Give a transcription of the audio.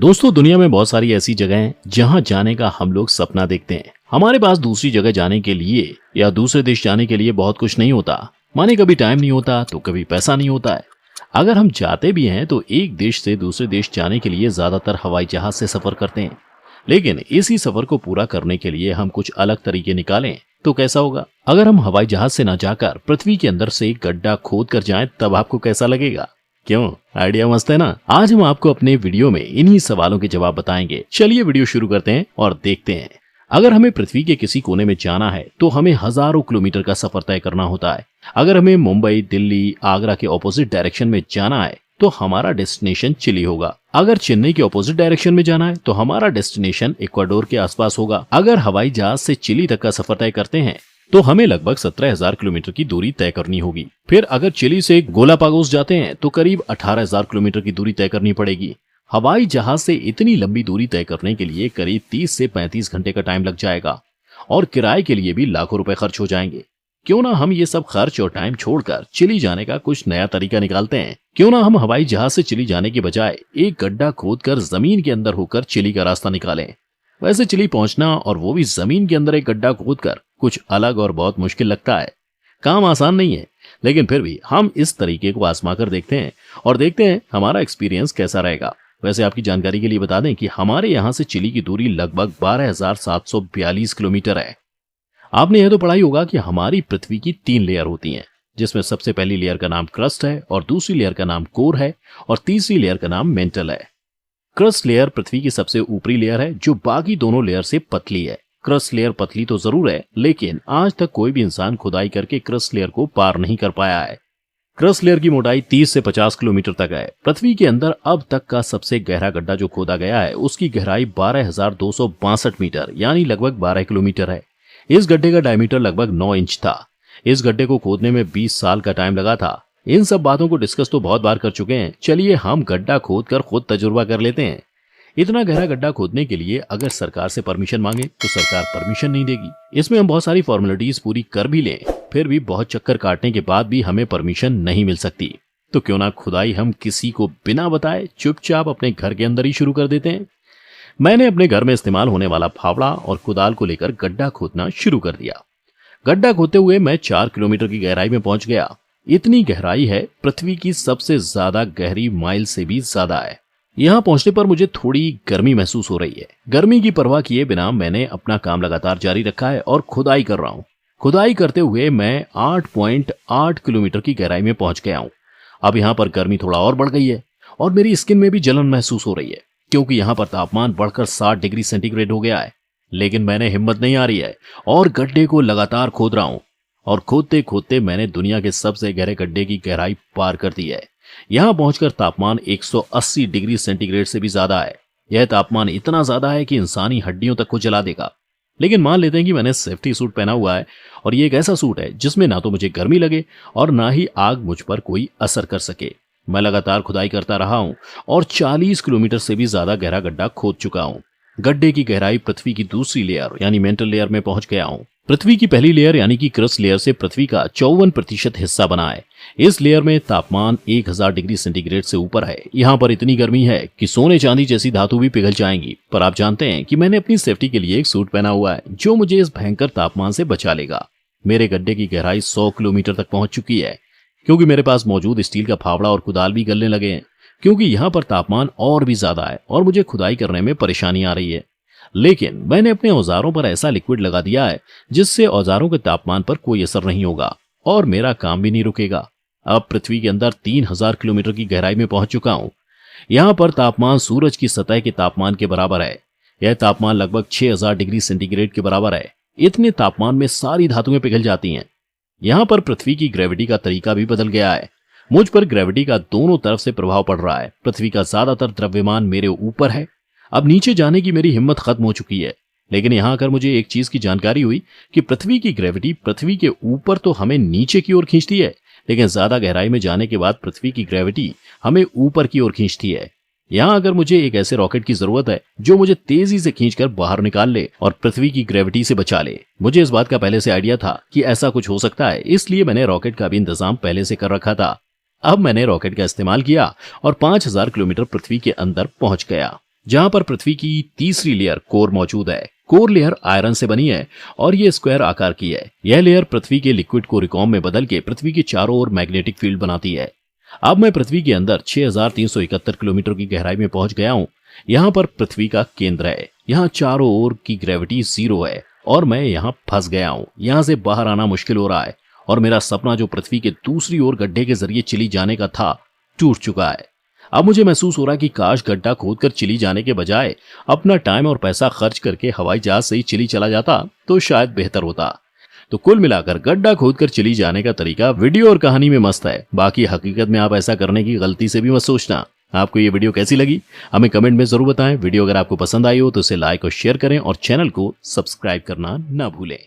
दोस्तों, दुनिया में बहुत सारी ऐसी जगह हैं जहां जाने का हम लोग सपना देखते हैं। हमारे पास दूसरी जगह जाने के लिए या दूसरे देश जाने के लिए बहुत कुछ नहीं होता। माने कभी टाइम नहीं होता तो कभी पैसा नहीं होता है। अगर हम जाते भी हैं तो एक देश से दूसरे देश जाने के लिए ज्यादातर हवाई जहाज से सफर करते हैं। लेकिन इसी सफर को पूरा करने के लिए हम कुछ अलग तरीके निकालें तो कैसा होगा? अगर हम हवाई जहाज से न जाकर पृथ्वी के अंदर से एक गड्ढा खोद कर जाएं, तब आपको कैसा लगेगा? क्यों, आइडिया मस्त है ना? आज हम आपको अपने वीडियो में इन्हीं सवालों के जवाब बताएंगे। चलिए वीडियो शुरू करते हैं और देखते हैं। अगर हमें पृथ्वी के किसी कोने में जाना है तो हमें हजारों किलोमीटर का सफर तय करना होता है। अगर हमें मुंबई, दिल्ली, आगरा के ऑपोजिट डायरेक्शन में जाना है तो हमारा डेस्टिनेशन चिली होगा। अगर चेन्नई के ऑपोजिट डायरेक्शन में जाना है तो हमारा डेस्टिनेशन इक्वाडोर के आसपास होगा। अगर हवाई जहाज से चिली तक का सफर तय करते हैं तो हमें लगभग 17,000 किलोमीटर की दूरी तय करनी होगी। फिर अगर चिली से गोलापागोस जाते हैं तो करीब 18,000 किलोमीटर की दूरी तय करनी पड़ेगी। हवाई जहाज से इतनी लंबी दूरी तय करने के लिए करीब 30 से 35 घंटे का टाइम लग जाएगा और किराए के लिए भी लाखों रुपए खर्च हो जाएंगे। क्यों ना हम ये सब खर्च और टाइम छोड़कर चिली जाने का कुछ नया तरीका निकालते हैं। क्यों ना हम हवाई जहाज से चिली जाने के बजाय एक गड्ढा खोदकर जमीन के अंदर होकर चिली का रास्ता निकालें। वैसे चिली पहुंचना और वो भी जमीन के अंदर एक गड्ढा खोदकर कुछ अलग और बहुत मुश्किल लगता है। काम आसान नहीं है, लेकिन फिर भी हम इस तरीके को आजमा कर देखते हैं और देखते हैं हमारा एक्सपीरियंस कैसा रहेगा। वैसे आपकी जानकारी के लिए बता दें कि हमारे यहाँ से चिली की दूरी लगभग 12,742 किलोमीटर है। आपने यह तो पढ़ा ही होगा कि हमारी पृथ्वी की 3 लेयर होती हैं, जिसमें सबसे पहली लेयर का नाम क्रस्ट है और दूसरी लेयर का नाम कोर है और तीसरी लेयर का नाम मेंटल है। क्रस्ट लेयर पृथ्वी की सबसे ऊपरी लेयर है जो बाकी दोनों लेयर से पतली है। क्रस्ट लेयर पतली तो जरूर है, लेकिन आज तक कोई भी इंसान खुदाई करके क्रस्ट लेयर को पार नहीं कर पाया है। क्रस्ट लेयर की मोटाई 30 से 50 किलोमीटर तक है। पृथ्वी के अंदर अब तक का सबसे गहरा गड्ढा जो खोदा गया है उसकी गहराई 12,262 मीटर यानी लगभग 12 किलोमीटर है। इस गड्ढे का डायमीटर लगभग 9 इंच था। इस गड्ढे को खोदने में 20 साल का टाइम लगा था। इन सब बातों को डिस्कस तो बहुत बार कर चुके हैं। चलिए हम गड्ढा खोद कर खुद तजुर्बा कर लेते हैं। इतना गहरा गड्ढा खोदने के लिए अगर सरकार से परमिशन मांगे तो सरकार परमिशन नहीं देगी। इसमें हम बहुत सारी फॉर्मेलिटीज पूरी कर भी लें, फिर भी बहुत चक्कर काटने के बाद भी हमें परमिशन नहीं मिल सकती। तो क्यों ना खुदाई हम किसी को बिना बताए चुपचाप अपने घर के अंदर ही शुरू कर देते हैं। मैंने अपने घर में इस्तेमाल होने वाला फावड़ा और कुदाल को लेकर गड्ढा खोदना शुरू कर दिया। गड्ढा खोदते हुए मैं 4 किलोमीटर की गहराई में पहुंच गया। इतनी गहराई है, पृथ्वी की सबसे ज्यादा गहरी माइल से भी ज्यादा है। यहाँ पहुंचने पर मुझे थोड़ी गर्मी महसूस हो रही है। गर्मी की परवाह किए बिना मैंने अपना काम लगातार जारी रखा है और खुदाई कर रहा हूँ। खुदाई करते हुए मैं 8.8 किलोमीटर की गहराई में पहुंच गया हूँ। अब यहाँ पर गर्मी थोड़ा और बढ़ गई है और मेरी स्किन में भी जलन महसूस हो रही है, क्योंकि यहाँ पर तापमान बढ़कर 60 डिग्री सेंटीग्रेड हो गया है। लेकिन मैंने हिम्मत नहीं आ रही है और गड्ढे को लगातार खोद रहा हूँ और खोदते खोदते मैंने दुनिया के सबसे गहरे गड्ढे की गहराई पार कर दी है। यहाँ पहुंचकर तापमान 180 डिग्री सेंटीग्रेड से भी ज्यादा है। यह तापमान इतना ज्यादा है कि इंसानी हड्डियों तक को जला देगा। लेकिन मान लेते हैं कि मैंने सेफ्टी सूट पहना हुआ है और ये एक ऐसा सूट है जिसमें ना तो मुझे गर्मी लगे और ना ही आग मुझ पर कोई असर कर सके। मैं लगातार खुदाई करता रहा हूँ और 40 किलोमीटर से भी ज्यादा गहरा गड्ढा खोद चुका हूँ। गड्ढे की गहराई पृथ्वी की दूसरी लेयर यानी मेंटल लेयर में पहुंच गया हूँ। पृथ्वी की पहली लेयर यानी कि क्रस्ट लेयर से पृथ्वी का 54% हिस्सा बना है। इस लेयर में तापमान 1000 डिग्री सेंटीग्रेड से ऊपर है। यहाँ पर इतनी गर्मी है कि सोने चांदी जैसी धातु भी पिघल जाएंगी। पर आप जानते हैं कि मैंने अपनी सेफ्टी के लिए एक सूट पहना हुआ है जो मुझे इस भयंकर तापमान से बचा लेगा। मेरे गड्ढे की गहराई 100 किलोमीटर तक पहुंच चुकी है, क्योंकि मेरे पास मौजूद स्टील का फावड़ा और कुदाल भी गलने लगे हैं, क्योंकि यहाँ पर तापमान और भी ज्यादा है और मुझे खुदाई करने में परेशानी आ रही है। लेकिन मैंने अपने औजारों पर ऐसा लिक्विड लगा दिया है जिससे औजारों के तापमान पर कोई असर नहीं होगा और मेरा काम भी नहीं रुकेगा। अब पृथ्वी के अंदर 3000 किलोमीटर की गहराई में पहुंच चुका हूं। यहाँ पर तापमान सूरज की सतह के तापमान के बराबर है। यह तापमान लगभग 6000 डिग्री सेंटीग्रेड के बराबर है। इतने तापमान में सारी धातुएं पिघल जाती हैं। यहाँ पर पृथ्वी की ग्रेविटी का तरीका भी बदल गया है। मुझ पर ग्रेविटी का दोनों तरफ से प्रभाव पड़ रहा है। पृथ्वी का ज्यादातर द्रव्यमान मेरे ऊपर है। अब नीचे जाने की मेरी हिम्मत खत्म हो चुकी है। लेकिन यहाँ आकर मुझे एक चीज की जानकारी हुई कि पृथ्वी की ग्रेविटी पृथ्वी के ऊपर तो हमें नीचे की ओर खींचती है, लेकिन ज्यादा गहराई में जाने के बाद पृथ्वी की ग्रेविटी हमें ऊपर की ओर खींचती है। यहाँ अगर मुझे एक ऐसे रॉकेट की जरूरत है जो मुझे तेजी से खींचकर बाहर निकाल ले और पृथ्वी की ग्रेविटी से बचा ले। मुझे इस बात का पहले से आइडिया था कि ऐसा कुछ हो सकता है, इसलिए मैंने रॉकेट का भी इंतजाम पहले से कर रखा था। अब मैंने रॉकेट का इस्तेमाल किया और 5000 किलोमीटर पृथ्वी के अंदर पहुंच गया। जहां पर पृथ्वी की तीसरी लेयर कोर मौजूद है। कोर लेयर आयरन से बनी है और ये स्क्वायर आकार की है। यह लेयर पृथ्वी के लिक्विड को रिकॉम में बदल के पृथ्वी के चारों ओर मैग्नेटिक फील्ड बनाती है। अब मैं पृथ्वी के अंदर 6371 किलोमीटर की गहराई में पहुंच गया हूं। यहाँ पर पृथ्वी का केंद्र है। यहाँ चारों ओर की ग्रेविटी 0 है और मैं यहाँ फंस गया हूँ। यहाँ से बाहर आना मुश्किल हो रहा है और मेरा सपना जो पृथ्वी के दूसरी ओर गड्ढे के जरिए चिली जाने का था, टूट चुका है। अब मुझे महसूस हो रहा है कि काश गड्ढा खोदकर चिली जाने के बजाय अपना टाइम और पैसा खर्च करके हवाई जहाज से ही चिली चला जाता तो शायद बेहतर होता। तो कुल मिलाकर गड्ढा खोदकर चिली जाने का तरीका वीडियो और कहानी में मस्त है, बाकी हकीकत में आप ऐसा करने की गलती से भी मत सोचना। आपको ये वीडियो कैसी लगी हमें कमेंट में जरूर बताएं। वीडियो अगर आपको पसंद आई हो तो इसे लाइक और शेयर करें और चैनल को सब्सक्राइब करना ना भूलें।